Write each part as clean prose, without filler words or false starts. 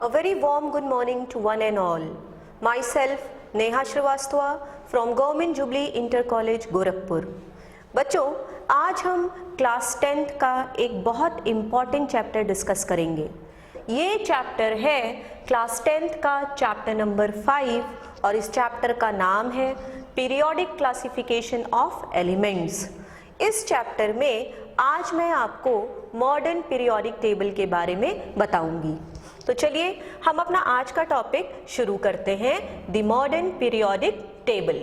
A very warm good morning to one and all. Myself Neha Srivastava from Government Jubilee Inter College Gorakhpur. बच्चों, आज हम class 10th का एक बहुत इम्पॉर्टेंट चैप्टर डिस्कस करेंगे। ये चैप्टर है क्लास 10th का चैप्टर नंबर 5 और इस चैप्टर का नाम है पीरियोडिक क्लासिफिकेशन ऑफ एलिमेंट्स। इस चैप्टर में आज मैं आपको मॉडर्न पीरियोडिक टेबल के बारे में बताऊंगी। तो चलिए हम अपना आज का टॉपिक शुरू करते हैं, द मॉडर्न पीरियोडिक टेबल।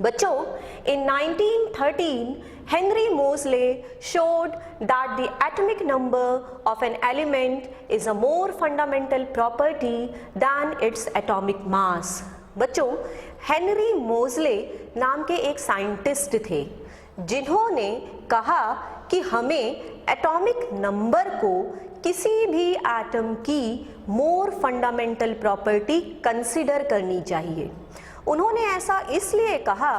बच्चों, इन 1913 Henry Moseley showed that the atomic number of an element is a more fundamental property than its atomic mass। बच्चों, हेनरी मोज़ले नाम के एक साइंटिस्ट थे जिन्होंने कहा कि हमें एटॉमिक नंबर को किसी भी एटम की मोर फंडामेंटल प्रॉपर्टी कंसीडर करनी चाहिए। उन्होंने ऐसा इसलिए कहा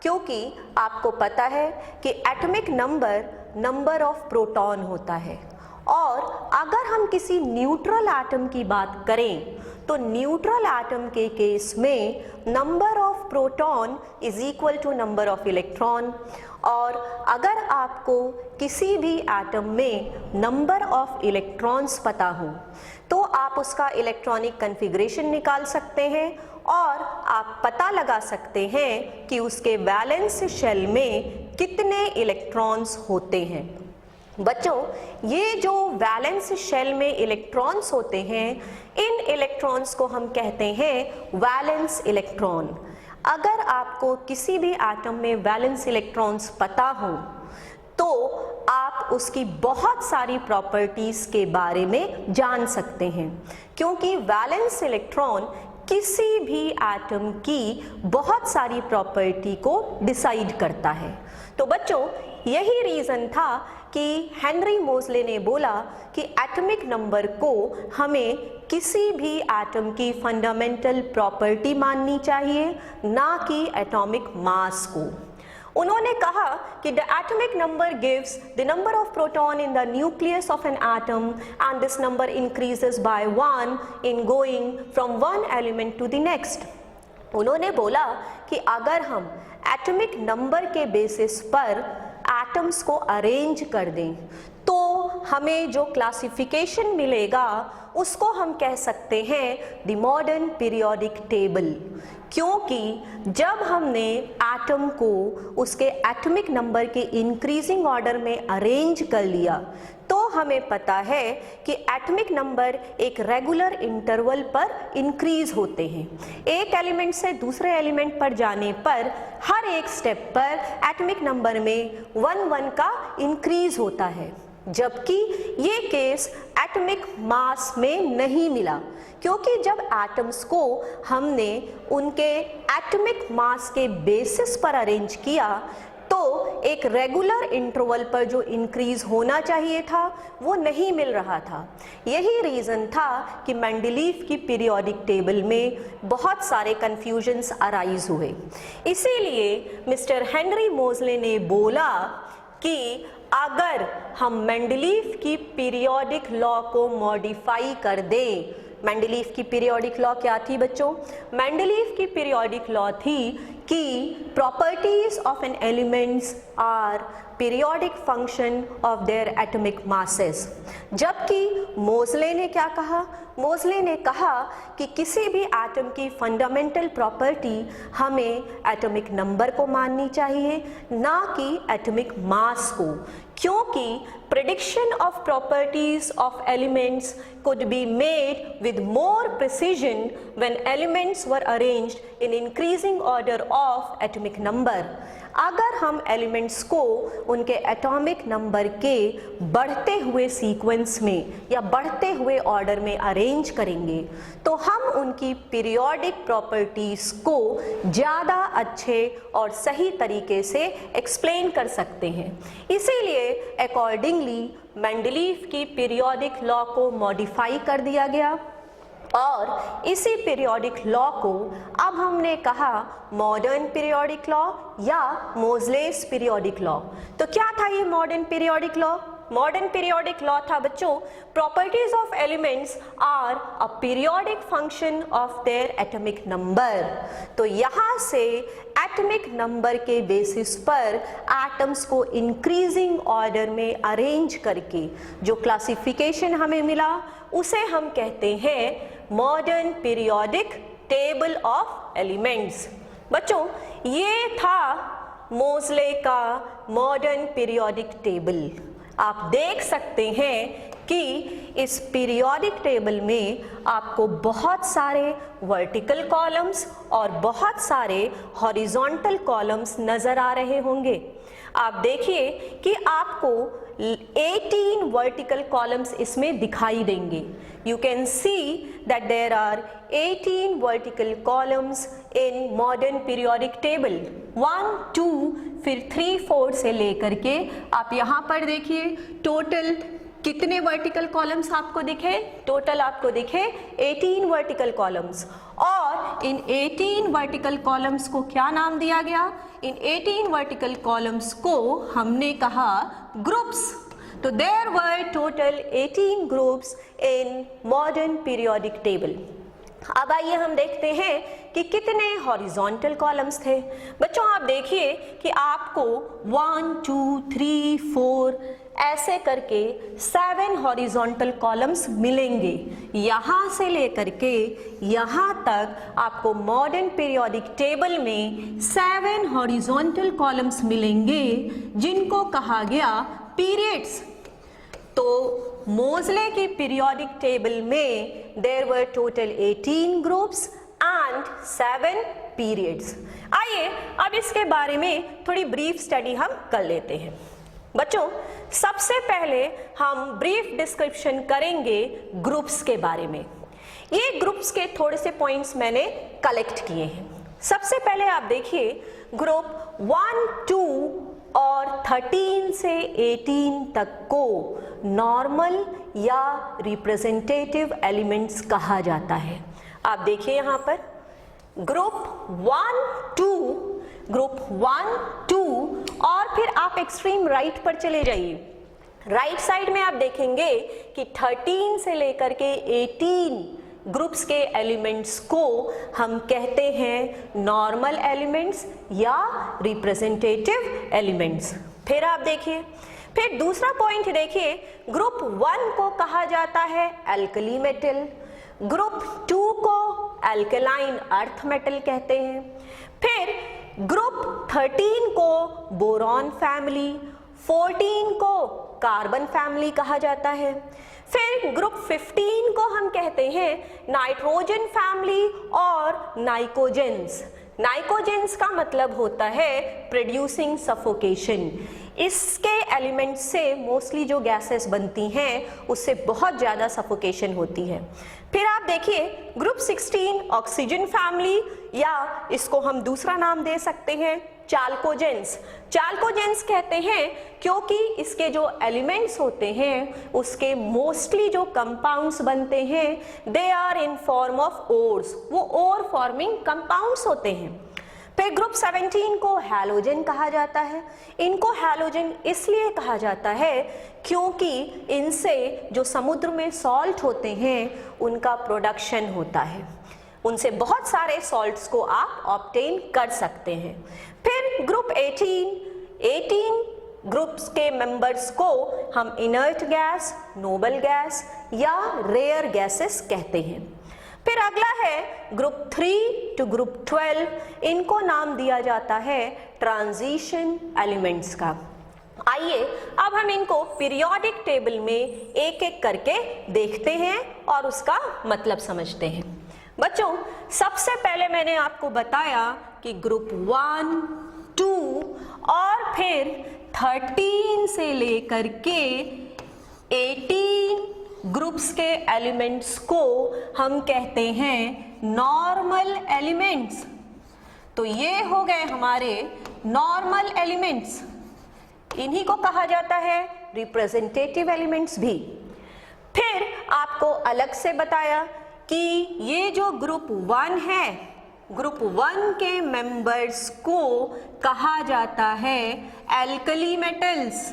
क्योंकि आपको पता है कि एटॉमिक नंबर ऑफ प्रोटॉन होता है, और अगर हम किसी न्यूट्रल एटम की बात करें तो न्यूट्रल एटम के केस में number of proton is equal to number of electron, और अगर आपको किसी भी एटम में नंबर ऑफ इलेक्ट्रॉन्स पता हो तो आप उसका इलेक्ट्रॉनिक कन्फिग्रेशन निकाल सकते हैं और आप पता लगा सकते हैं कि उसके वैलेंस शेल में कितने इलेक्ट्रॉन्स होते हैं। बच्चों, ये जो वैलेंस शेल में इलेक्ट्रॉन्स होते हैं, इन इलेक्ट्रॉन्स को हम कहते हैं वैलेंस इलेक्ट्रॉन। अगर आपको किसी भी एटम में वैलेंस इलेक्ट्रॉन्स पता हो तो आप उसकी बहुत सारी प्रॉपर्टीज के बारे में जान सकते हैं, क्योंकि वैलेंस इलेक्ट्रॉन किसी भी एटम की बहुत सारी प्रॉपर्टी को डिसाइड करता है। तो बच्चों, यही रीज़न था कि हेनरी मोज़ले ने बोला कि एटॉमिक नंबर को हमें किसी भी एटम की फंडामेंटल प्रॉपर्टी माननी चाहिए, ना कि एटॉमिक मास को। उन्होंने कहा कि the atomic number gives the number of proton in the nucleus of an atom and this number increases by 1 in going from one element to the next. उन्होंने बोला कि अगर हम एटॉमिक नंबर के बेसिस पर एटम्स को arrange कर दें तो हमें जो क्लासिफिकेशन मिलेगा उसको हम कह सकते हैं द मॉडर्न पीरियोडिक टेबल, क्योंकि जब हमने एटम को उसके एटॉमिक नंबर के इंक्रीजिंग ऑर्डर में अरेंज कर लिया तो हमें पता है कि एटॉमिक नंबर एक रेगुलर इंटरवल पर इंक्रीज होते हैं। एक एलिमेंट से दूसरे एलिमेंट पर जाने पर हर एक स्टेप पर एटॉमिक नंबर में 1 का इंक्रीज होता है, जबकि ये केस एटॉमिक मास में नहीं मिला, क्योंकि जब एटम्स को हमने उनके एटॉमिक मास के बेसिस पर अरेंज किया तो एक रेगुलर इंटरवल पर जो इंक्रीज होना चाहिए था वो नहीं मिल रहा था। यही रीज़न था कि मेंडलीफ की पीरियोडिक टेबल में बहुत सारे कन्फ्यूजन्स अराइज हुए। इसीलिए मिस्टर हेनरी मोज़ले ने बोला कि अगर हम मेंडलीफ की पीरियोडिक लॉ को मॉडिफाई कर दें। मेंडलीफ की पीरियोडिक लॉ क्या थी बच्चों? मेंडलीफ की पीरियोडिक लॉ थी कि properties of an elements are periodic function of their atomic masses. जबकि मोज़ले ने क्या कहा? मोज़ले ने कहा कि किसी भी एटम की फंडामेंटल प्रॉपर्टी हमें एटॉमिक नंबर को माननी चाहिए, ना कि एटॉमिक मास को, क्योंकि prediction of properties of elements could be made with more precision when elements were arranged in increasing order of atomic number। अगर हम एलिमेंट्स को उनके एटॉमिक नंबर के बढ़ते हुए सीक्वेंस में या बढ़ते हुए ऑर्डर में अरेंज करेंगे तो हम उनकी पीरियोडिक प्रॉपर्टीज को ज़्यादा अच्छे और सही तरीके से एक्सप्लेन कर सकते हैं। इसीलिए अकॉर्डिंगली मेंडलीफ की पीरियोडिक लॉ को मॉडिफाई कर दिया गया और इसी पीरियोडिक लॉ को अब हमने कहा मॉडर्न पीरियोडिक लॉ या मोज़लेस पीरियोडिक लॉ। तो क्या था ये modern periodic law? Modern periodic law था बच्चों, properties of elements are a periodic function of their atomic number. तो यहाँ से एटॉमिक नंबर के बेसिस पर एटम्स को इंक्रीजिंग ऑर्डर में अरेंज करके जो क्लासिफिकेशन हमें मिला उसे हम कहते हैं modern periodic table of elements. बच्चों ये था मोज़ले का मॉडर्न पीरियोडिक टेबल। आप देख सकते हैं कि इस पीरियोडिक टेबल में आपको बहुत सारे वर्टिकल कॉलम्स और बहुत सारे हॉरिजॉन्टल कॉलम्स नज़र आ रहे होंगे। आप देखिए कि आपको 18 वर्टिकल कॉलम्स इसमें दिखाई देंगे। You can see that there are 18 vertical columns in modern periodic table। 1, 2 फिर 3, 4 से लेकर के आप यहाँ पर देखिए टोटल कितने वर्टिकल कॉलम्स आपको दिखे, टोटल आपको दिखे 18 वर्टिकल कॉलम्स। और इन 18 वर्टिकल कॉलम्स को क्या नाम दिया गया? इन 18 वर्टिकल कॉलम्स को हमने कहा ग्रुप्स। तो there were total 18 groups in modern periodic table। अब आइए हम देखते हैं कि कितने हॉरिजॉन्टल कॉलम्स थे। बच्चों आप देखिए कि आपको 1, 2, 3, 4 ऐसे करके 7 हॉरिजॉन्टल कॉलम्स मिलेंगे। यहाँ से लेकर के यहाँ तक आपको मॉडर्न पीरियोडिक टेबल में 7 हॉरिजॉन्टल कॉलम्स मिलेंगे जिनको कहा गया पीरियड्स। तो मोज़ले की पीरियोडिक टेबल में there were total 18 groups and 7 periods. आइए अब इसके बारे में थोड़ी ब्रीफ स्टडी हम कर लेते हैं। बच्चों सबसे पहले हम ब्रीफ डिस्क्रिप्शन करेंगे ग्रुप्स के बारे में। ये ग्रुप्स के थोड़े से पॉइंट्स मैंने कलेक्ट किए हैं। सबसे पहले आप देखिए ग्रुप 1, 2 और 13 से 18 तक को नॉर्मल या रिप्रेजेंटेटिव एलिमेंट्स कहा जाता है। आप देखिए यहाँ पर ग्रुप 1, 2 और फिर आप एक्सट्रीम राइट पर चले जाइए। राइट साइड में आप देखेंगे कि 13 से लेकर के 18 ग्रुप्स के एलिमेंट्स को हम कहते हैं नॉर्मल एलिमेंट्स या रिप्रेजेंटेटिव एलिमेंट्स। फिर आप देखिए, फिर दूसरा पॉइंट देखिए, ग्रुप 1 को कहा जाता है एल्कली मेटल, ग्रुप 2 को एल्कलाइन अर्थ मेटल कहते हैं, फिर ग्रुप 13 को बोरॉन फैमिली, 14 को कार्बन फैमिली कहा जाता है, फिर ग्रुप 15 को हम कहते हैं नाइट्रोजन फैमिली और नाइकोजेंस। नाइकोजेंस का मतलब होता है प्रोड्यूसिंग सफोकेशन। इसके एलिमेंट्स से मोस्टली जो गैसेस बनती हैं उससे बहुत ज़्यादा सफोकेशन होती है। फिर आप देखिए ग्रुप 16 ऑक्सीजन फैमिली, या इसको हम दूसरा नाम दे सकते हैं चाल्कोजेंस। चाल्कोजेंस कहते हैं क्योंकि इसके जो एलिमेंट्स होते हैं उसके मोस्टली जो कंपाउंड्स बनते हैं they are in form of ores, वो ओर फॉर्मिंग कंपाउंड्स होते हैं। फिर ग्रुप 17 को हैलोजन कहा जाता है। इनको हैलोजन इसलिए कहा जाता है क्योंकि इनसे जो समुद्र में सॉल्ट होते हैं उनका प्रोडक्शन होता है, उनसे बहुत सारे सॉल्ट्स को आप ऑब्टेन कर सकते हैं। फिर ग्रुप 18 ग्रुप्स के मेंबर्स को हम इनर्ट गैस, नोबल गैस या रेयर गैसेस कहते हैं। फिर अगला है ग्रुप 3 टू ग्रुप 12, इनको नाम दिया जाता है ट्रांजिशन एलिमेंट्स का। आइए अब हम इनको पीरियोडिक टेबल में एक एक करके देखते हैं और उसका मतलब समझते हैं। बच्चों सबसे पहले मैंने आपको बताया कि ग्रुप 1, 2 और फिर 13 से लेकर के 18 ग्रुप्स के एलिमेंट्स को हम कहते हैं नॉर्मल एलिमेंट्स। तो ये हो गए हमारे नॉर्मल एलिमेंट्स, इन्हीं को कहा जाता है रिप्रेजेंटेटिव एलिमेंट्स भी। फिर आपको अलग से बताया कि ये जो ग्रुप 1 है, ग्रुप 1 के मेंबर्स को कहा जाता है एल्कली मेटल्स।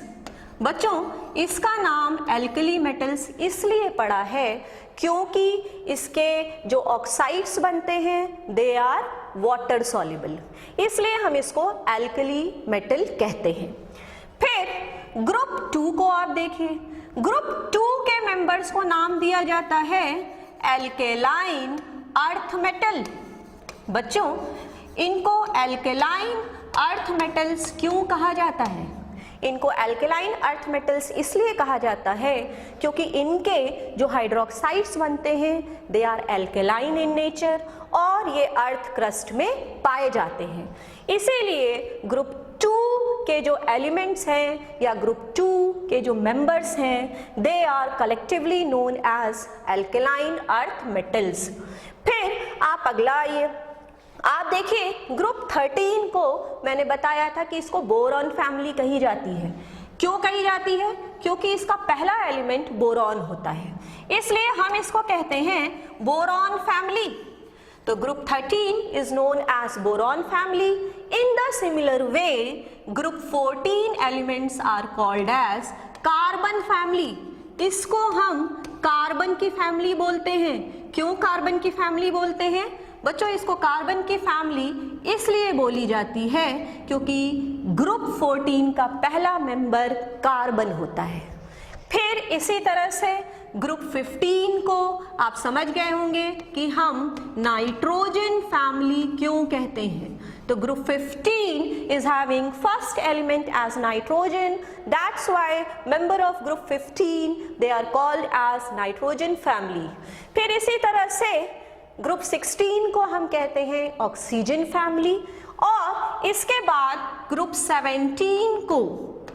बच्चों इसका नाम एल्कली मेटल्स इसलिए पड़ा है क्योंकि इसके जो ऑक्साइड्स बनते हैं दे आर वाटर सॉल्युबल, इसलिए हम इसको एल्कली मेटल कहते हैं। फिर ग्रुप 2 को आप देखिए, ग्रुप 2 के मेंबर्स को नाम दिया जाता है एल्केलाइन अर्थ मेटल। बच्चों इनको एल्केलाइन अर्थ मेटल्स क्यों कहा जाता है? इनको एल्केलाइन अर्थ मेटल्स इसलिए कहा जाता है क्योंकि इनके जो हाइड्रोक्साइड्स बनते हैं they are alkaline in nature और ये अर्थ क्रस्ट में पाए जाते हैं। इसीलिए ग्रुप 2 के जो एलिमेंट्स हैं या ग्रुप 2 के जो मेंबर्स हैं they are collectively known as alkaline earth metals. फिर आप अगला आइए, आप देखिए ग्रुप 13 को मैंने बताया था कि इसको बोरॉन फैमिली कही जाती है। क्यों कही जाती है? क्योंकि इसका पहला एलिमेंट बोरॉन होता है, इसलिए हम इसको कहते हैं बोरॉन फैमिली। तो group 13 is known as boron family. In the similar way group 14 elements are called as carbon family. इसको हम कार्बन की फैमिली बोलते हैं। क्यों कार्बन की फैमिली बोलते हैं? बच्चों इसको कार्बन की फैमिली इसलिए बोली जाती है क्योंकि ग्रुप 14 का पहला मेंबर कार्बन होता है। फिर इसी तरह से ग्रुप 15 को आप समझ गए होंगे कि हम नाइट्रोजन फैमिली क्यों कहते हैं। तो group 15 is having first element as nitrogen, that's why member of group 15 they are called as nitrogen family। फिर इसी तरह से ग्रुप 16 को हम कहते हैं ऑक्सीजन फैमिली और इसके बाद ग्रुप 17 को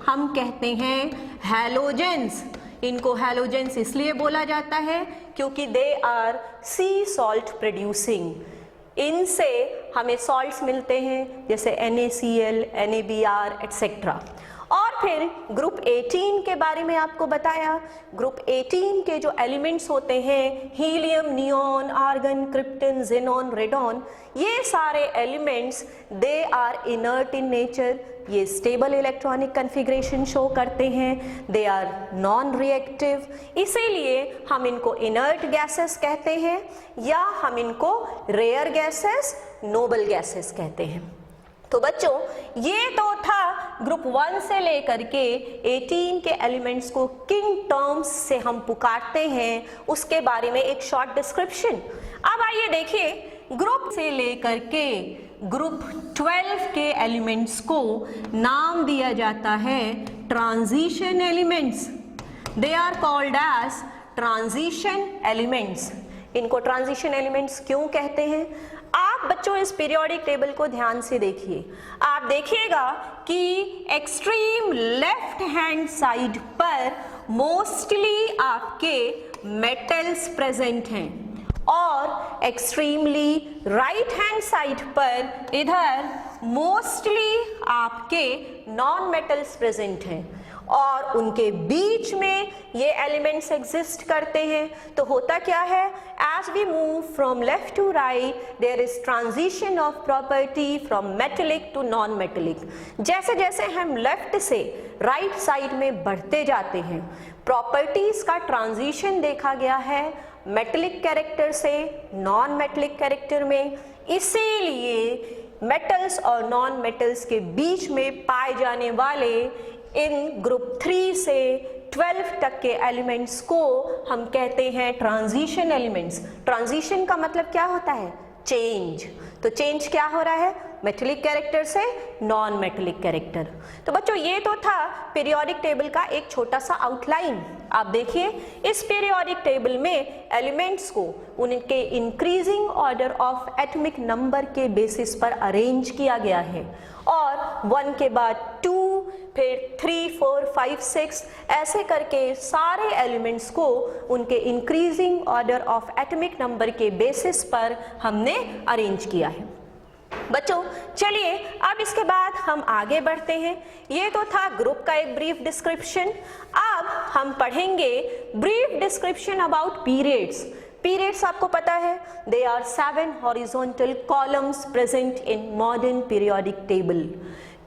हम कहते हैं हैलोजेंस। इनको हैलोजेंस इसलिए बोला जाता है क्योंकि they R C salt producing. इनसे हमें सॉल्ट्स मिलते हैं जैसे NaCl, NaBr एटसेट्रा। और फिर ग्रुप 18 के बारे में आपको बताया। ग्रुप 18 के जो एलिमेंट्स होते हैं helium, neon, argon, krypton, xenon, radon, ये सारे elements they are inert in nature. ये स्टेबल इलेक्ट्रॉनिक कन्फिग्रेशन शो करते हैं, दे आर नॉन रिएक्टिव, इसीलिए हम इनको इनर्ट गैसेस कहते हैं या हम इनको रेयर गैसेस, नोबल गैसेस कहते हैं। तो बच्चों ये तो था ग्रुप 1 से लेकर के 18 के एलिमेंट्स को किन टर्म्स से हम पुकारते हैं उसके बारे में एक शॉर्ट डिस्क्रिप्शन। अब आइए देखिए ग्रुप से लेकर के ग्रुप 12 के एलिमेंट्स को नाम दिया जाता है transition elements. They are called as transition elements. इनको ट्रांजिशन एलिमेंट्स क्यों कहते हैं? आप बच्चों इस पीरियोडिक टेबल को ध्यान से देखिए। आप देखिएगा कि एक्सट्रीम लेफ्ट हैंड साइड पर मोस्टली आपके मेटल्स प्रेजेंट हैं और एक्सट्रीमली राइट हैंड साइड पर इधर मोस्टली आपके नॉन मेटल्स प्रेजेंट हैं और उनके बीच में ये एलिमेंट्स एग्जिस्ट करते हैं। तो होता क्या है, as we move from left to right there is transition of property from metallic to non metallic. जैसे जैसे हम लेफ्ट से राइट साइड में बढ़ते जाते हैं प्रॉपर्टीज का ट्रांजिशन देखा गया है मेटेलिक कैरेक्टर से नॉन मेटेलिक कैरेक्टर में। इसीलिए मेटल्स और नॉन मेटल्स के बीच में पाए जाने वाले इन ग्रुप 3 से 12 तक के एलिमेंट्स को हम कहते हैं ट्रांजिशन एलिमेंट्स। ट्रांजिशन का मतलब क्या होता है? चेंज। तो चेंज क्या हो रहा है? मेटेलिक कैरेक्टर से नॉन मेटेलिक कैरेक्टर। तो बच्चों ये तो था पीरियोडिक टेबल का एक छोटा सा आउटलाइन। आप देखिए इस पीरियोडिक टेबल में एलिमेंट्स को उनके increasing order of atomic number के बेसिस पर अरेंज किया गया है और 1 के बाद 2 फिर 3, 4, 5, 6 ऐसे करके सारे एलिमेंट्स को उनके increasing order of atomic number के बेसिस पर हमने अरेंज किया है। बच्चों चलिए अब इसके बाद हम आगे बढ़ते हैं। ये तो था ग्रुप का एक ब्रीफ डिस्क्रिप्शन। अब हम पढ़ेंगे brief description about periods. Periods आपको पता है they are 7 horizontal columns present in modern periodic table.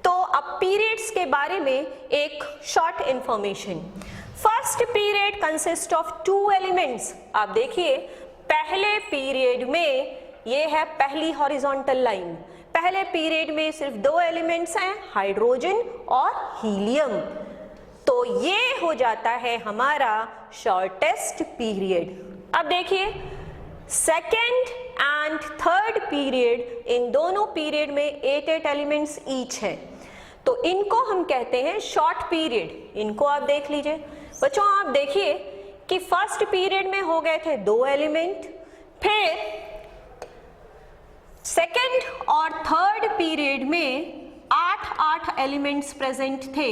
तो अब पीरियड्स के बारे में एक short information. First period consist of 2 elements. आप देखिए पहले पीरियड में ये है पहली हॉरिजॉन्टल लाइन, पहले पीरियड में सिर्फ 2 एलिमेंट्स हैं, हाइड्रोजन और हीलियम। तो ये हो जाता है हमारा शॉर्टेस्ट पीरियड। अब देखिए सेकेंड एंड थर्ड पीरियड, इन दोनों पीरियड में 8 एलिमेंट्स ईच है, तो इनको हम कहते हैं शॉर्ट पीरियड। इनको आप देख लीजिए बच्चों, आप देखिए कि फर्स्ट पीरियड में हो गए थे 2 एलिमेंट, फिर सेकेंड और थर्ड पीरियड में 8 एलिमेंट्स प्रेजेंट थे।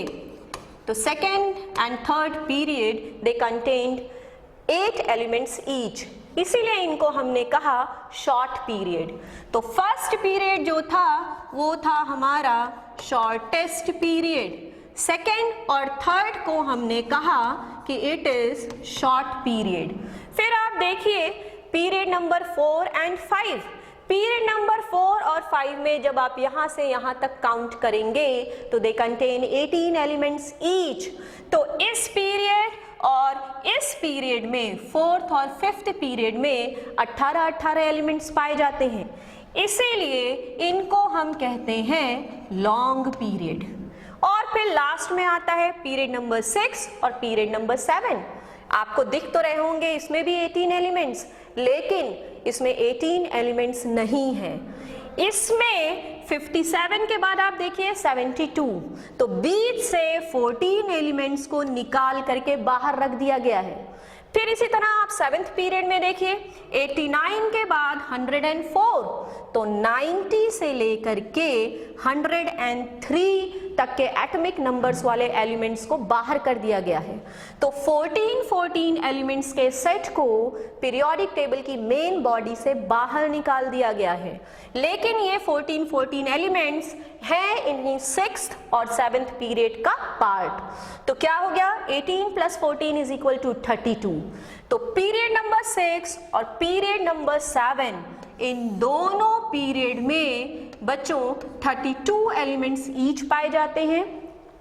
तो second and third period they contained 8 elements each, इसीलिए इनको हमने कहा शॉर्ट पीरियड। तो फर्स्ट पीरियड जो था वो था हमारा शॉर्टेस्ट पीरियड, सेकेंड और थर्ड को हमने कहा कि इट इज शॉर्ट पीरियड। फिर आप देखिए period number 4 and 5। Period number 4 और 5 में जब आप यहाँ से यहाँ तक काउंट करेंगे तो दे कंटेन 18 एलिमेंट्स ईच। तो इस पीरियड और इस पीरियड में, फोर्थ और फिफ्थ पीरियड में 18 एलिमेंट्स पाए जाते हैं, इसीलिए इनको हम कहते हैं लॉन्ग पीरियड। और फिर लास्ट में आता है पीरियड नंबर 6 और पीरियड नंबर 7। आपको दिख तो रहे होंगे इसमें भी 18 एलिमेंट्स, लेकिन इसमें 18 एलिमेंट्स नहीं हैं। इसमें 57 के बाद आप देखिए 72, तो बीच से 14 एलिमेंट्स को निकाल करके बाहर रख दिया गया है। फिर इसी तरह आप 7th पीरियड में देखिए 89 के बाद 104, तो 90 से लेकर के 103 तक के एटॉमिक नंबर्स वाले एलिमेंट्स को बाहर कर दिया गया है। तो 14 एलिमेंट्स के सेट को पीरियोडिक टेबल की मेन बॉडी से बाहर निकाल दिया गया है, लेकिन ये 14 एलिमेंट्स हैं इन्हीं 6th और 7th पीरियड का पार्ट। तो क्या हो गया, 18 + 14 = 32। तो पीरियड नंबर 6 और पीरियड नंबर 7, इन दोनों पीरियड में बच्चों 32 एलिमेंट्स ईच पाए जाते हैं,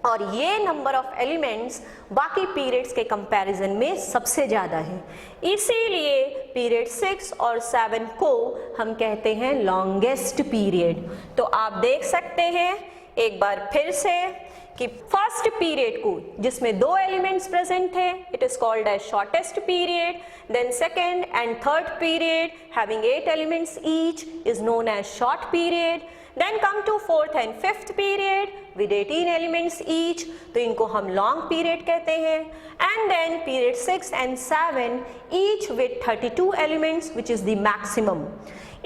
और ये नंबर ऑफ एलिमेंट्स बाकी पीरियड्स के कंपैरिजन में सबसे ज़्यादा है। इसीलिए पीरियड 6 और 7 को हम कहते हैं लॉन्गेस्ट पीरियड। तो आप देख सकते हैं एक बार फिर से कि फर्स्ट पीरियड को जिसमें 2 एलिमेंट्स प्रेजेंट थे, it is called as shortest period. Then second and third period having 8 elements each is known as short period. Then come to 4th and 5th period with 18 elements each, तो इनको हम long period कहते हैं। And then period 6 and 7 each with 32 elements which is the maximum,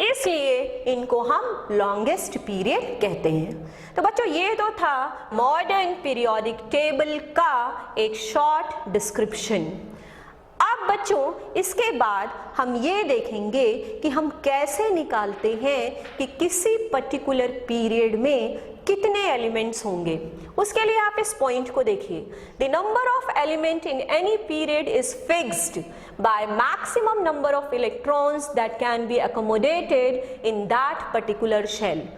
इसलिए इनको हम longest period कहते हैं। तो बच्चों ये तो था मॉडर्न पीरियोडिक टेबल का एक शॉर्ट डिस्क्रिप्शन। अब बच्चों इसके बाद हम ये देखेंगे कि हम कैसे निकालते हैं कि किसी पर्टिकुलर पीरियड में कितने एलिमेंट्स होंगे। उसके लिए आप इस पॉइंट को देखिए, the number of element in any period is fixed by maximum number of electrons that can be accommodated in that particular shell.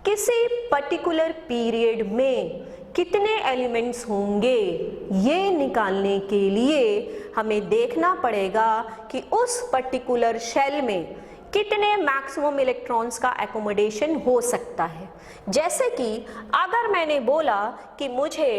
किसी पर्टिकुलर पीरियड में कितने एलिमेंट्स होंगे, ये निकालने के लिए हमें देखना पड़ेगा कि उस पर्टिकुलर शेल में कितने मैक्सिमम इलेक्ट्रॉन्स का एकोमोडेशन हो सकता है। जैसे कि अगर मैंने बोला कि मुझे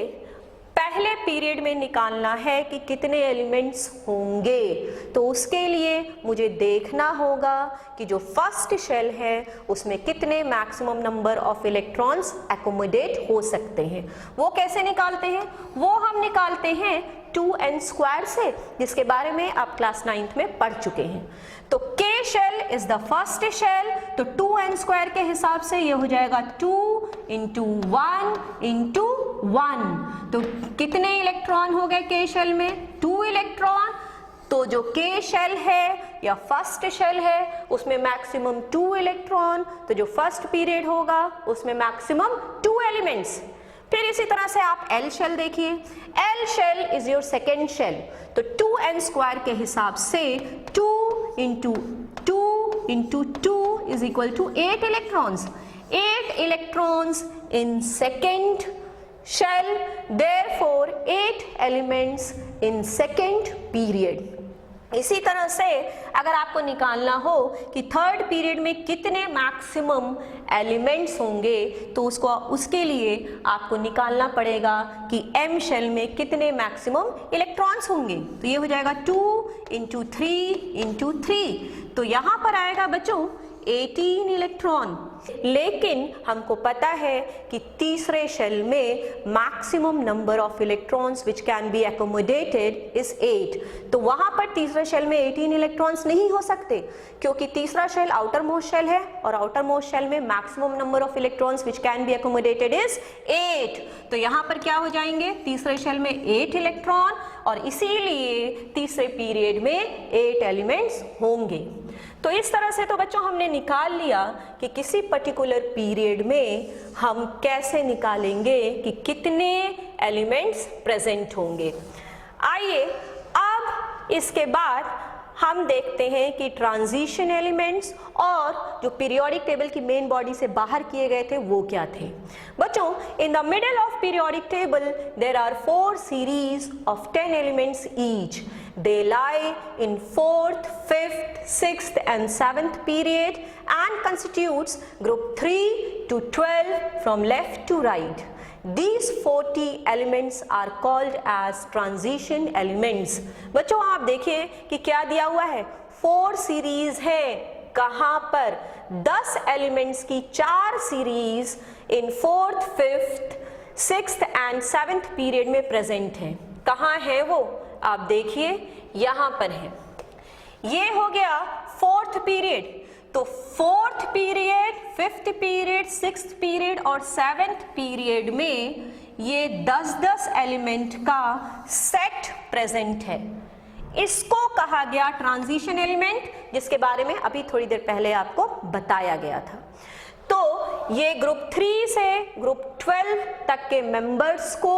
पहले पीरियड में निकालना है कि कितने एलिमेंट्स होंगे, तो उसके लिए मुझे देखना होगा कि जो फर्स्ट शेल है उसमें कितने maximum number of electrons accommodate हो सकते हैं। वो कैसे निकालते हैं, वो हम निकालते हैं 2n² से, जिसके बारे में आप क्लास 9th में पढ़ चुके हैं। तो K shell is the first shell, तो 2n² के हिसाब से ये हो जाएगा 2 × 1 × 1। तो कितने इलेक्ट्रॉन हो गए K शेल में, 2 इलेक्ट्रॉन। तो जो K शेल है या फर्स्ट शेल है उसमें मैक्सिमम 2 इलेक्ट्रॉन, तो जो फर्स्ट पीरियड होगा उसमें मैक्सिमम 2 एलिमेंट्स। फिर इसी तरह से आप L शेल देखिए, L shell is your second shell, तो 2n² के हिसाब से 2 × 2 × 2 is equal to 8 electrons. 8 electrons in second shall therefore 8 elements in second period। इसी तरह से अगर आपको निकालना हो कि थर्ड पीरियड में कितने मैक्सिमम एलिमेंट्स होंगे तो उसके लिए आपको निकालना पड़ेगा कि m शेल में कितने मैक्सिमम इलेक्ट्रॉन्स होंगे। तो ये हो जाएगा 2 × 3 × 3, तो यहाँ पर आएगा बच्चों 18 इलेक्ट्रॉन। लेकिन हमको पता है कि तीसरे शेल में maximum number of electrons which can be accommodated is 8, तो वहां पर तीसरे शेल में 18 इलेक्ट्रॉन्स नहीं हो सकते, क्योंकि तीसरा शेल आउटर मोस्ट शेल है और आउटर मोस्ट शेल में maximum number of electrons which can be accommodated is 8। तो यहाँ पर क्या हो जाएंगे, तीसरे शेल में 8 इलेक्ट्रॉन और इसीलिए तीसरे पीरियड में 8 एलिमेंट्स होंगे। तो इस तरह से तो बच्चों हमने निकाल लिया कि किसी पर्टिकुलर पीरियड में हम कैसे निकालेंगे कि कितने एलिमेंट्स प्रेजेंट होंगे। आइए अब इसके बाद हम देखते हैं कि ट्रांजिशन एलिमेंट्स और जो पीरियोडिक टेबल की मेन बॉडी से बाहर किए गए थे वो क्या थे। बच्चों, in the middle of periodic table there are 4 series of 10 elements each. They lie in 4th, 5th, 6th and 7th period and constitutes group 3 to 12 from left to right. These 40 elements are called as transition elements। बच्चों आप देखिए कि क्या दिया हुआ है, 4 series है, कहाँ पर 10 एलिमेंट्स की 4 series in 4th, 5th, 6th and 7th period में प्रेजेंट है। कहाँ है वो, आप देखिए यहां पर है। ये हो गया 4th पीरियड, तो 4th period, 5th period, 6th period और 7th पीरियड में ये 10-10 एलिमेंट का सेट प्रेजेंट है। इसको कहा गया ट्रांजिशन एलिमेंट, जिसके बारे में अभी थोड़ी देर पहले आपको बताया गया था। तो ये ग्रुप 3 से ग्रुप 12 तक के मेंबर्स को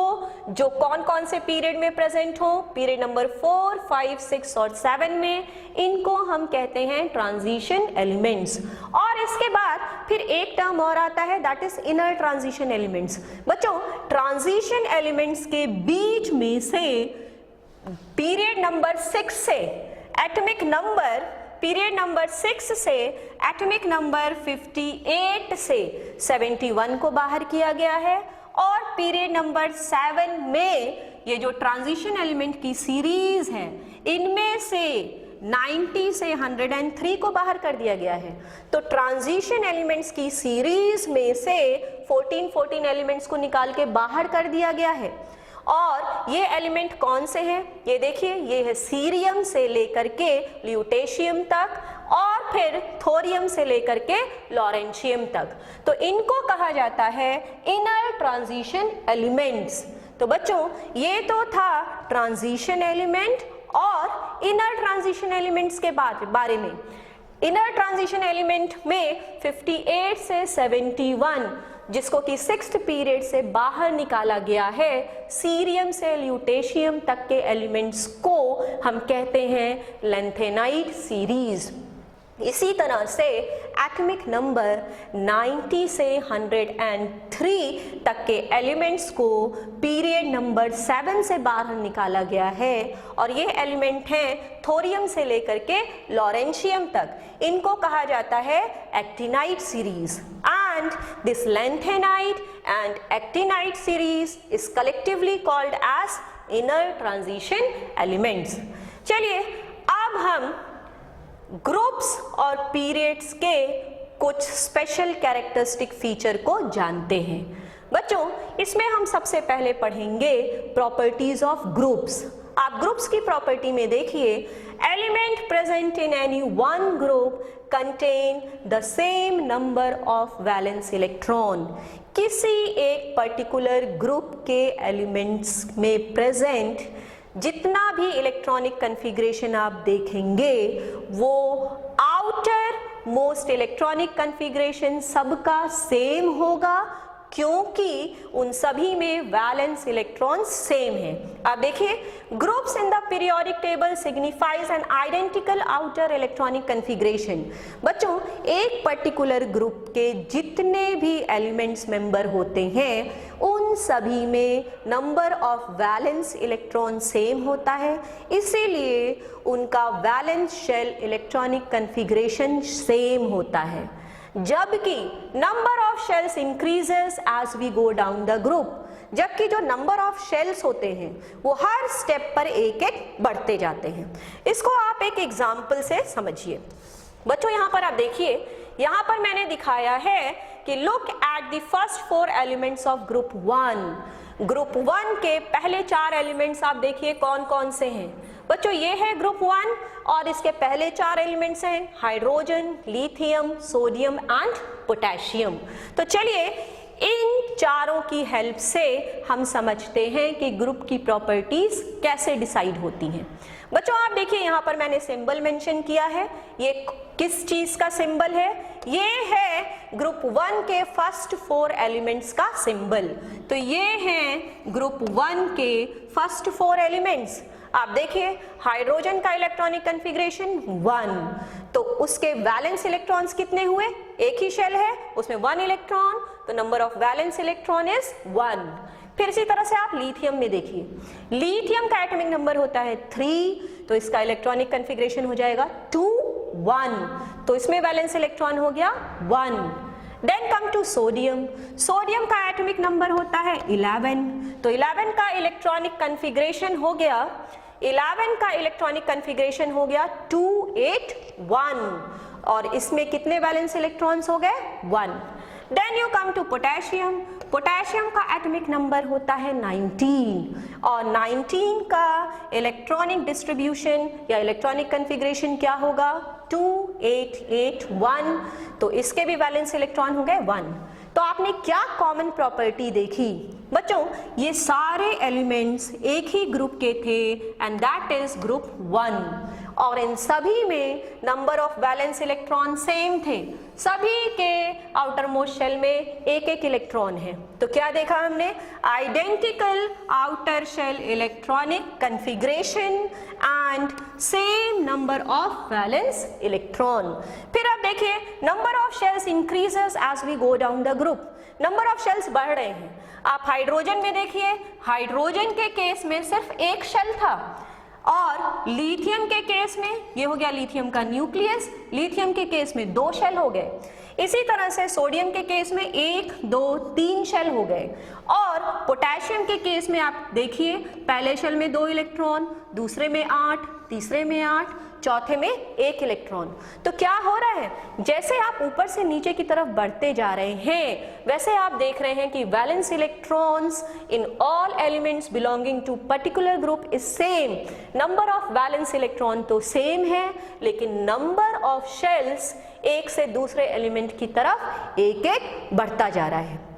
जो कौन कौन से पीरियड में प्रेजेंट हो, पीरियड नंबर 4, 5, 6 और 7 में, इनको हम कहते हैं ट्रांजिशन एलिमेंट्स। और इसके बाद फिर एक टर्म और आता है, that is inner transition elements. बच्चों, ट्रांजिशन एलिमेंट्स के बीच में से पीरियड नंबर 6 से एटॉमिक नंबर, पीरियड नंबर 6 से एटॉमिक नंबर 58 से 71 को बाहर किया गया है। और पीरियड नंबर 7 में ये जो ट्रांजिशन एलिमेंट की सीरीज है, इनमें से 90 से 103 को बाहर कर दिया गया है। तो ट्रांजिशन एलिमेंट्स की सीरीज में से 14 एलिमेंट्स को निकाल के बाहर कर दिया गया है। और ये एलिमेंट कौन से हैं, ये देखिए, ये है सीरियम से लेकर के ल्यूटेशियम तक और फिर थोरियम से लेकर के लॉरेंशियम तक। तो इनको कहा जाता है इनर ट्रांजिशन एलिमेंट्स। तो बच्चों, ये तो था ट्रांजिशन एलिमेंट और इनर ट्रांजिशन एलिमेंट्स के बारे में। इनर ट्रांजिशन एलिमेंट में 58 से 71, जिसको कि 6th पीरियड से बाहर निकाला गया है, सीरियम से ल्यूटेशियम तक के एलिमेंट्स को हम कहते हैं लैंथेनाइड सीरीज। इसी तरह से एटॉमिक नंबर 90 से 103 तक के एलिमेंट्स को पीरियड नंबर 7 से बाहर निकाला गया है और ये एलिमेंट हैं थोरियम से लेकर के लॉरेंशियम तक। इनको कहा जाता है actinide series. And this lanthanide and actinide series is collectively called as inner transition elements. चलिए अब हम ग्रुप्स और पीरियड्स के कुछ स्पेशल कैरेक्टरिस्टिक फीचर को जानते हैं। बच्चों, इसमें हम सबसे पहले पढ़ेंगे प्रॉपर्टीज ऑफ ग्रुप्स। आप ग्रुप्स की प्रॉपर्टी में देखिए, element present in any one group contain the same number of valence electron. किसी एक पर्टिकुलर ग्रुप के एलिमेंट्स में प्रेजेंट जितना भी इलेक्ट्रॉनिक कन्फिग्रेशन आप देखेंगे वो आउटर मोस्ट इलेक्ट्रॉनिक कन्फिग्रेशन सबका सेम होगा। क्योंकि उन सभी में वैलेंस इलेक्ट्रॉन्स सेम है। अब देखिए, groups in the periodic table signifies an identical outer electronic configuration. बच्चों, एक पर्टिकुलर ग्रुप के जितने भी एलिमेंट्स मेंबर होते हैं उन सभी में number of valence electron same होता है, इसीलिए उनका valence shell electronic configuration same होता है। जबकि number of shells increases as we go down the group, जबकि जो नंबर ऑफ शेल्स होते हैं वो हर स्टेप पर एक एक बढ़ते जाते हैं। इसको आप एक एग्जाम्पल से समझिए। बच्चों, यहाँ पर आप देखिए, यहाँ पर मैंने दिखाया है कि look at the first 4 elements of group 1। Group 1 के पहले 4 एलिमेंट्स आप देखिए कौन कौन से हैं। बच्चों, ये है ग्रुप 1 और इसके पहले 4 एलिमेंट्स हैं hydrogen, lithium, sodium and potassium. तो चलिए इन चारों की हेल्प से हम समझते हैं कि ग्रुप की प्रॉपर्टीज कैसे डिसाइड होती हैं। बच्चों, आप देखिए, यहाँ पर मैंने सिंबल मेंशन किया है। ये किस चीज का सिंबल है? ये है ग्रुप 1 के फर्स्ट 4 एलिमेंट्स का सिंबल। तो ये हैं ग्रुप 1 के फर्स्ट 4 एलिमेंट्स। आप देखिए, हाइड्रोजन का इलेक्ट्रॉनिक कन्फिग्रेशन 1, तो उसके वैलेंस इलेक्ट्रॉन्स कितने हुए? एक ही शेल है, उसमें 1 इलेक्ट्रॉन, तो number of valence electron is 1। फिर इसी तरह से आप लिथियम में देखिए, लिथियम का एटॉमिक नंबर होता है 3, तो इसका इलेक्ट्रॉनिक कन्फिग्रेशन हो जाएगा 2 1, तो इसमें वैलेंस इलेक्ट्रॉन हो गया 1। Then come to sodium, sodium का एटॉमिक नंबर होता है 11, तो 11 का इलेक्ट्रॉनिक कन्फिग्रेशन हो गया 11 का इलेक्ट्रॉनिक कन्फिग्रेशन हो गया 281, और इसमें कितने वैलेंस इलेक्ट्रॉन्स हो गए? 1। Then you come to potassium, potassium का एटॉमिक नंबर होता है 19, और 19 का इलेक्ट्रॉनिक डिस्ट्रीब्यूशन या इलेक्ट्रॉनिक कन्फिग्रेशन क्या होगा? 2881, तो इसके भी वैलेंस इलेक्ट्रॉन हो गए 1। तो आपने क्या कॉमन प्रॉपर्टी देखी? बच्चों, ये सारे एलिमेंट्स एक ही ग्रुप के थे एंड दैट इज ग्रुप 1, और इन सभी में number of valence electron same थे। सभी के आउटर मोस्ट शेल में एक एक इलेक्ट्रॉन है। तो क्या देखा हमने? Identical outer shell electronic configuration and same number of valence electron. फिर आप देखिए, number of shells increases as we go down the group, number of shells बढ़ रहे हैं। आप हाइड्रोजन में देखिए, हाइड्रोजन के केस में सिर्फ एक शेल था, और लिथियम के केस में ये हो गया लिथियम का न्यूक्लियस, लिथियम के केस में 2 शेल हो गए। इसी तरह से सोडियम के केस में 1 2 3 शेल हो गए, और पोटेशियम के केस में आप देखिए, पहले शेल में 2 इलेक्ट्रॉन, दूसरे में 8, तीसरे में 8, चौथे में 1 इलेक्ट्रॉन। तो क्या हो रहा है? जैसे आप ऊपर से नीचे की तरफ बढ़ते जा रहे हैं, वैसे आप देख रहे हैं कि valence electrons in all elements belonging to particular group is same. Number of valence electron तो सेम है, लेकिन नंबर ऑफ शेल्स एक से दूसरे एलिमेंट की तरफ एक एक बढ़ता जा रहा है।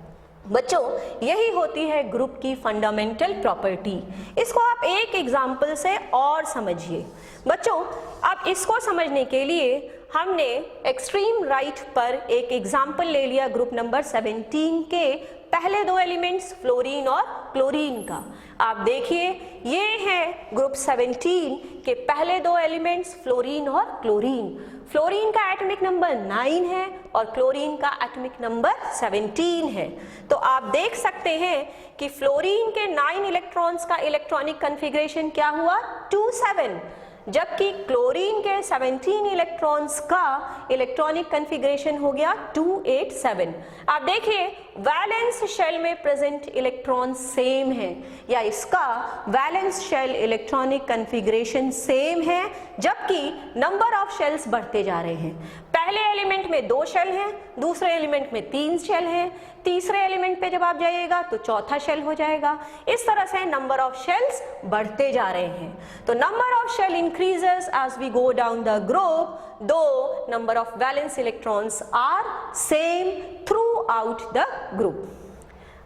बच्चों, यही होती है ग्रुप की फंडामेंटल प्रॉपर्टी। इसको आप एक एग्जाम्पल से और समझिए। बच्चों, अब इसको समझने के लिए हमने एक्सट्रीम राइट पर एक एग्जाम्पल ले लिया ग्रुप नंबर 17 के पहले 2 एलिमेंट्स फ्लोरीन और क्लोरीन का। आप देखिए, ये है ग्रुप 17 के पहले 2 एलिमेंट्स फ्लोरीन और क्लोरीन। फ्लोरीन का एटॉमिक नंबर 9 है और क्लोरीन का एटॉमिक नंबर 17 है। तो आप देख सकते हैं कि फ्लोरीन के 9 इलेक्ट्रॉन्स का इलेक्ट्रॉनिक कन्फिग्रेशन क्या हुआ? 27, जबकि क्लोरीन के 17 इलेक्ट्रॉन्स का इलेक्ट्रॉनिक कन्फिग्रेशन हो गया 287। आप देखिए, वैलेंस शेल में प्रेजेंट इलेक्ट्रॉन सेम है, या इसका valence shell electronic configuration same है, जबकि नंबर ऑफ शेल्स बढ़ते जा रहे हैं। पहले एलिमेंट में 2 शेल हैं, दूसरे एलिमेंट में 3 शेल हैं, तीसरे एलिमेंट पे जब आप जाइएगा तो चौथा शेल हो जाएगा। इस तरह से नंबर ऑफ शेल्स बढ़ते जा रहे हैं। तो number of shell increases as we go down the group, the number of valence electrons are same throughout the group.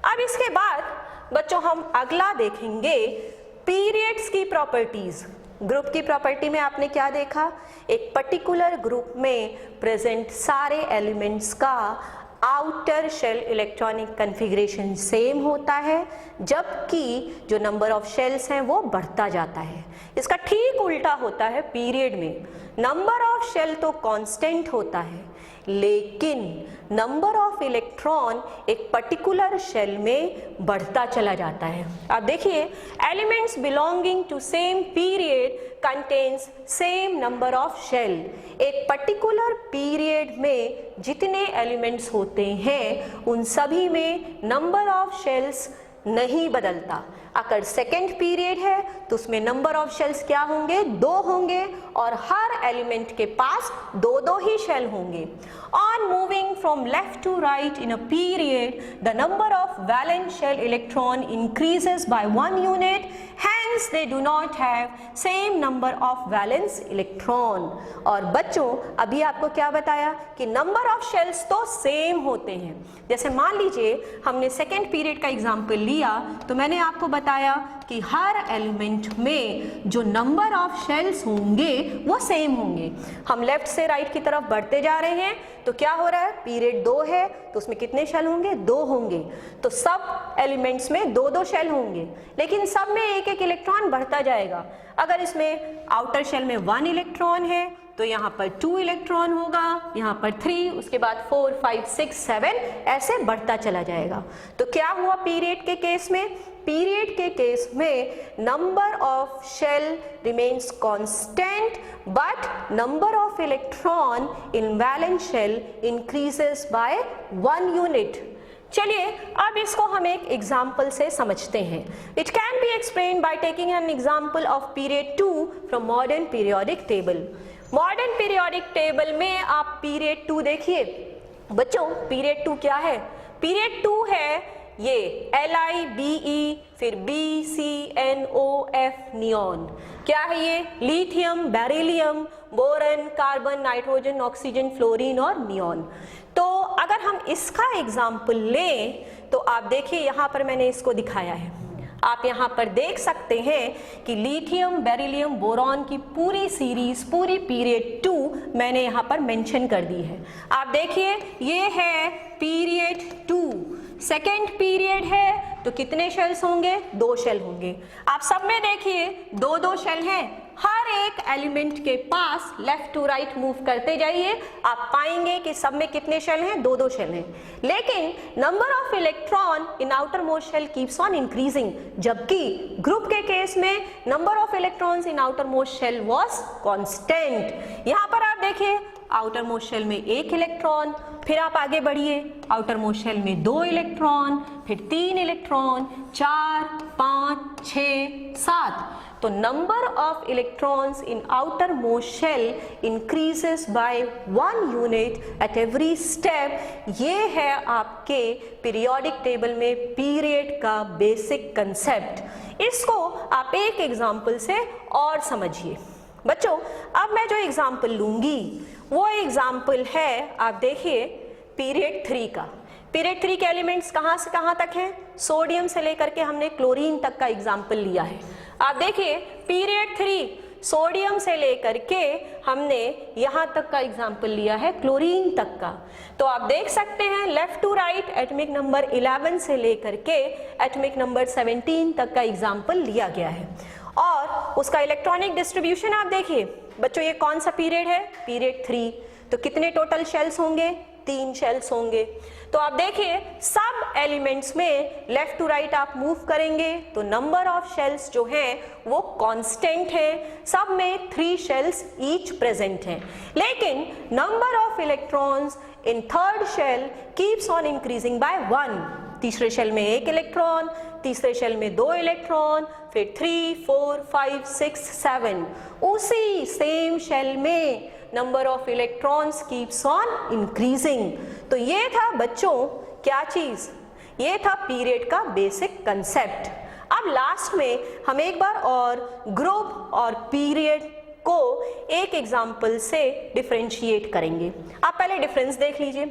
अब इसके बाद बच्चों हम अगला देखेंगे पीरियड्स की प्रॉपर्टीज। ग्रुप की प्रॉपर्टी में आपने क्या देखा? एक पर्टिकुलर ग्रुप में प्रेजेंट सारे एलिमेंट्स का outer shell electronic configuration same होता है, जबकि जो नंबर ऑफ शेल्स हैं वो बढ़ता जाता है। इसका ठीक उल्टा होता है पीरियड में। नंबर ऑफ शेल तो कांस्टेंट होता है, लेकिन नंबर ऑफ इलेक्ट्रॉन एक पर्टिकुलर शेल में बढ़ता चला जाता है। आप देखिए, elements belonging to same period contains same number of shell. एक पर्टिकुलर पीरियड में जितने एलिमेंट्स होते हैं उन सभी में नंबर ऑफ शेल्स नहीं बदलता। अगर सेकेंड पीरियड है तो उसमें नंबर ऑफ शेल्स क्या होंगे? 2 होंगे, और हर एलिमेंट के पास 2 ही शेल होंगे। On moving from left to right in a period, the number of valence shell electron increases by 1 unit, hence they do not have same number of valence electron। और बच्चों, अभी आपको क्या बताया कि नंबर ऑफ शेल्स तो same होते हैं। जैसे मान लीजिए हमने सेकेंड पीरियड का एग्जाम्पल लिया, तो मैंने आपको बताया कि हर एलिमेंट में जो नंबर ऑफ शेल्स होंगे वो सेम होंगे। हम लेफ्ट से राइट की तरफ बढ़ते जा रहे हैं, तो क्या हो रहा है? पीरियड 2 है तो उसमें कितने शेल होंगे? 2 होंगे। तो सब एलिमेंट्स में 2 शेल होंगे, लेकिन सब में एक एक इलेक्ट्रॉन बढ़ता जाएगा। अगर इसमें आउटर शेल में 1 इलेक्ट्रॉन है तो यहाँ पर 2 इलेक्ट्रॉन होगा, यहाँ पर 3, उसके बाद 4, 5, 6, 7 ऐसे बढ़ता चला जाएगा। तो क्या हुआ पीरियड के केस में? पीरियड के केस में number of shell remains constant, but number of electron in valence shell increases by 1 unit. चलिए अब इसको हम एक एग्जाम्पल से समझते हैं। It can be explain by taking an example of period 2 from modern periodic table. Modern periodic table में आप पीरियड 2 देखिए। बच्चों, पीरियड 2 क्या है? पीरियड 2 है ये LiBe, फिर BCNOF नियॉन। क्या है ये? Lithium, beryllium, boron, carbon, nitrogen, oxygen, fluorine और नियॉन। तो अगर हम इसका एग्जाम्पल लें तो आप देखिए यहाँ पर मैंने इसको दिखाया है। आप यहाँ पर देख सकते हैं कि लिथियम, बेरिलियम, बोरॉन की पूरी सीरीज, पूरी पीरियड 2 मैंने यहाँ पर मेंशन कर दी है। आप देखिए, ये है पीरियड 2। सेकेंड पीरियड है तो कितने शेल्स होंगे? 2 शेल होंगे। आप सब में देखिए 2 शेल हैं। हर एक एलिमेंट के पास लेफ्ट टू राइट मूव करते जाइए, आप पाएंगे कि सब में कितने शेल हैं? 2 शेल हैं। लेकिन number of electron in outer most shell keeps on increasing, जबकि ग्रुप के केस में number of electrons in outer most shell was constant. यहाँ पर आप देखिए, आउटर मोस्ट शेल में 1 इलेक्ट्रॉन, फिर आप आगे बढ़िए, आउटर मोस्ट शेल में 2 इलेक्ट्रॉन, फिर 3 इलेक्ट्रॉन, 4, 5, 6, 7। तो number of electrons in outer most shell increases by 1 unit at every step. ये है आपके पीरियोडिक टेबल में पीरियड का बेसिक कंसेप्ट। इसको आप एक एग्जाम्पल से और समझिए। बच्चों, अब मैं जो एग्जाम्पल लूंगी वो एग्जाम्पल है, आप देखिए, पीरियड 3 का। पीरियड 3 के एलिमेंट्स कहाँ से कहाँ तक हैं? सोडियम से लेकर के हमने क्लोरीन तक का एग्जाम्पल लिया है। आप देखिए, पीरियड 3 सोडियम से लेकर के हमने यहाँ तक का एग्जाम्पल लिया है क्लोरीन तक का। तो आप देख सकते हैं left to right atomic number 11 से लेकर के एटॉमिक नंबर 17 तक का एग्जाम्पल लिया गया है। और उसका इलेक्ट्रॉनिक डिस्ट्रीब्यूशन आप देखिए। बच्चों, ये कौन सा पीरियड है? पीरियड 3। तो कितने टोटल शेल्स होंगे? 3 शेल्स होंगे। तो आप देखिए, सब एलिमेंट्स में लेफ्ट टू राइट आप मूव करेंगे तो नंबर ऑफ शेल्स जो हैं वो कांस्टेंट है। सब में 3 शेल्स ईच प्रेजेंट हैं, लेकिन number of electrons in third shell keeps on increasing by 1। तीसरे शेल में 1 इलेक्ट्रॉन, तीसरे शेल में 2 इलेक्ट्रॉन, फिर 3, 4, 5, 6, 7। उसी सेम शेल में number of electrons keeps on increasing. तो ये था बच्चों क्या चीज? ये था पीरियड का बेसिक कंसेप्ट। अब लास्ट में हम एक बार और ग्रुप और पीरियड को एक एग्जाम्पल से डिफरेंशिएट करेंगे। आप पहले डिफरेंस देख लीजिए।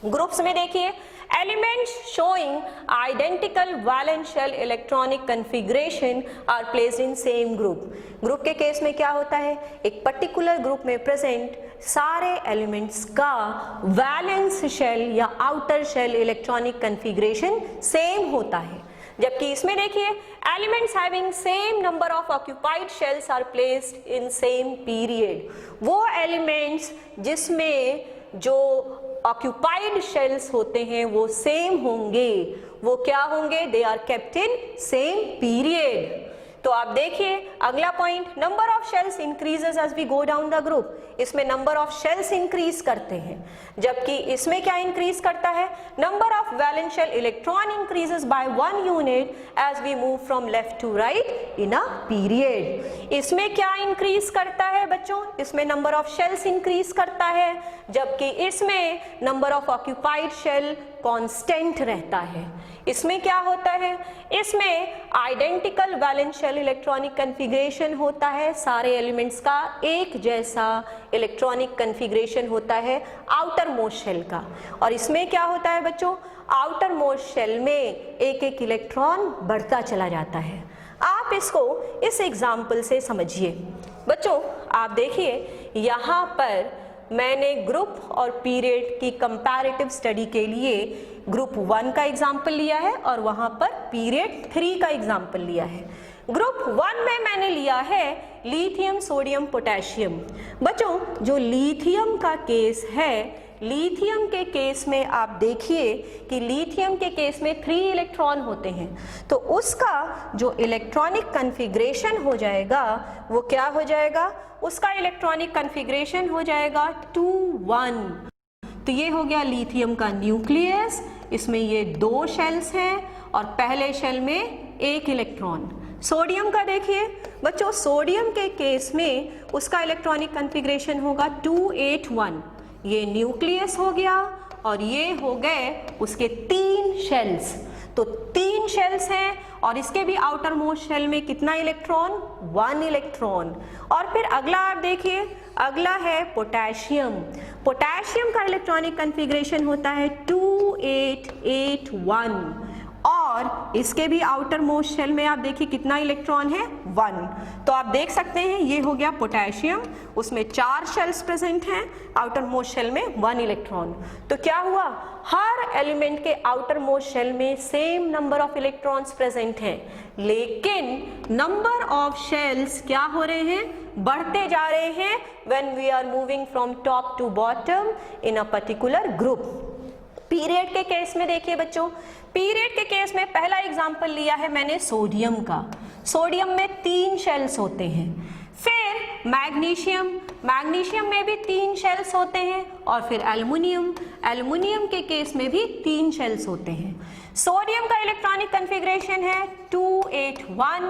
ग्रुप्स में देखिए, elements showing identical valence shell electronic configuration are placed in same group। Group के केस में क्या होता है? एक पर्टिकुलर ग्रुप में प्रेजेंट सारे एलिमेंट्स का वैलेंस शेल या outer shell electronic configuration same होता है, जबकि इसमें देखिए elements having same number of occupied shells are placed in same period. वो एलिमेंट्स जिसमें जो ऑक्यूपाइड शेल्स होते हैं वो सेम होंगे, वो क्या होंगे, they are kept in same period. तो आप देखिए अगला point, number of shells increases as we go down the group. इसमें नंबर ऑफ शेल्स इंक्रीज करते हैं, जबकि इसमें क्या इंक्रीज करता है, number of valence shell electron increases by 1 unit as we move from left to right in a period. इसमें क्या इंक्रीज करता है बच्चों, इसमें नंबर ऑफ शेल्स इंक्रीज करता है, जबकि इसमें number of occupied shell constant रहता है। इसमें क्या होता है, इसमें identical valence shell electronic configuration होता है, सारे एलिमेंट्स का एक जैसा इलेक्ट्रॉनिक कन्फिग्रेशन होता है आउटर मोस्ट शेल का। और इसमें क्या होता है बच्चों, आउटर मोस्ट शेल में एक एक इलेक्ट्रॉन बढ़ता चला जाता है। आप इसको इस एग्जाम्पल से समझिए। बच्चों आप देखिए यहाँ पर मैंने ग्रुप और पीरियड की कंपैरेटिव स्टडी के लिए ग्रुप 1 का एग्जाम्पल लिया है और वहां पर पीरियड 3 का एग्जाम्पल लिया है। ग्रुप 1 में मैंने लिया है लिथियम, सोडियम, पोटेशियम। बच्चों जो लिथियम का केस है, लिथियम के केस में आप देखिए कि लिथियम के केस में 3 इलेक्ट्रॉन होते हैं, तो उसका जो इलेक्ट्रॉनिक कन्फिग्रेशन हो जाएगा वो क्या हो जाएगा, उसका इलेक्ट्रॉनिक कन्फिग्रेशन हो जाएगा 2-1। तो ये हो गया लिथियम का न्यूक्लियस, इसमें ये 2 शेल्स हैं और पहले शेल में 1 इलेक्ट्रॉन। सोडियम का देखिए बच्चों, सोडियम के केस में उसका इलेक्ट्रॉनिक कन्फिग्रेशन होगा 2-8-1। ये न्यूक्लियस हो गया और ये हो गए उसके 3 शेल्स। तो 3 शेल्स हैं और इसके भी आउटर मोस्ट शेल में कितना इलेक्ट्रॉन, 1 इलेक्ट्रॉन। और फिर अगला आप देखिए, अगला है पोटेशियम। पोटेशियम का इलेक्ट्रॉनिक कन्फिग्रेशन होता है 2-8-8-1 और इसके भी आउटर मोस्ट शेल में आप देखिए कितना इलेक्ट्रॉन है, 1। तो आप देख सकते हैं ये हो गया पोटेशियम, उसमें 4 शेल्स प्रेजेंट हैं, आउटर मोस्ट शेल में 1 इलेक्ट्रॉन। तो क्या हुआ, हर एलिमेंट के आउटर मोस्ट शेल में same number of electrons present हैं, लेकिन नंबर ऑफ शेल्स क्या हो रहे हैं, बढ़ते जा रहे हैं when we are moving from top to bottom in a particular group. Period के केस में देखिए बच्चों, पीरियड के केस में पहला एग्जांपल लिया है मैंने सोडियम का। सोडियम में 3 शेल्स होते हैं। फिर मैग्नीशियम, मैग्नीशियम में भी 3 शेल्स होते हैं। और फिर एल्युमिनियम, एल्युमिनियम के केस में भी 3 शेल्स होते हैं। सोडियम का इलेक्ट्रॉनिक कन्फिग्रेशन है 2-8-1,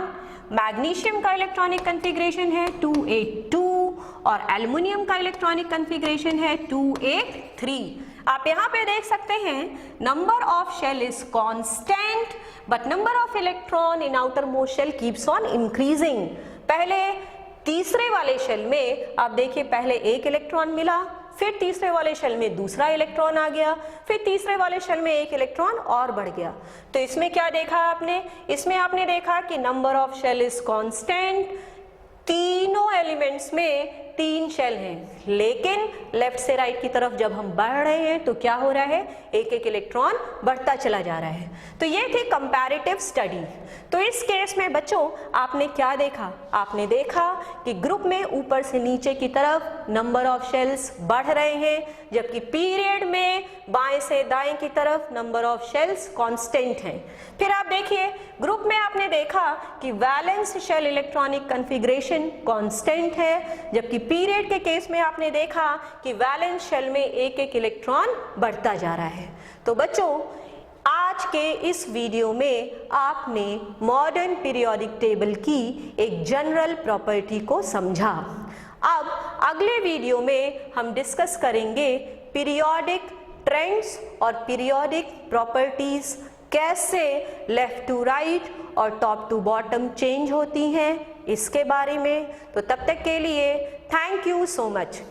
मैग्नीशियम का इलेक्ट्रॉनिक कन्फिग्रेशन है 2-8-2 और एल्युमिनियम का इलेक्ट्रॉनिक कन्फिग्रेशन है 2-8-3। आप यहाँ पे देख सकते हैं number of shell is constant but number of electron in outer most shell keeps on increasing. पहले तीसरे वाले शेल में आप देखिए पहले 1 इलेक्ट्रॉन मिला, फिर तीसरे वाले शेल में दूसरा इलेक्ट्रॉन आ गया, फिर तीसरे वाले शेल में 1 इलेक्ट्रॉन और बढ़ गया। तो इसमें क्या देखा आपने, इसमें आपने देखा कि number of shell is constant, तीनों एलिमेंट्स में 3 शेल हैं, लेकिन लेफ्ट से राइट की तरफ जब हम बढ़ रहे हैं तो क्या हो रहा है, एक एक इलेक्ट्रॉन बढ़ता चला जा रहा है। तो ये थी कंपैरेटिव स्टडी। तो इस केस में बच्चों आपने क्या देखा, आपने देखा कि ग्रुप में ऊपर से नीचे की तरफ नंबर ऑफ शेल्स बढ़ रहे हैं, जबकि पीरियड में बाएं से दाएं की तरफ नंबर ऑफ शेल्स कांस्टेंट हैं। फिर आप देखिए ग्रुप में आपने देखा कि valence shell electronic configuration constant है, जबकि पीरियड के केस में आपने देखा कि वैलेंस शेल में एक एक इलेक्ट्रॉन बढ़ता जा रहा है। तो बच्चों आज के इस वीडियो में आपने मॉडर्न पीरियोडिक टेबल की एक जनरल प्रॉपर्टी को समझा। अब अगले वीडियो में हम डिस्कस करेंगे पीरियोडिक ट्रेंड्स और पीरियोडिक प्रॉपर्टीज कैसे लेफ्ट टू राइट और टॉप टू बॉटम चेंज होती हैं इसके बारे में। तो तब तक के लिए थैंक यू सो मच।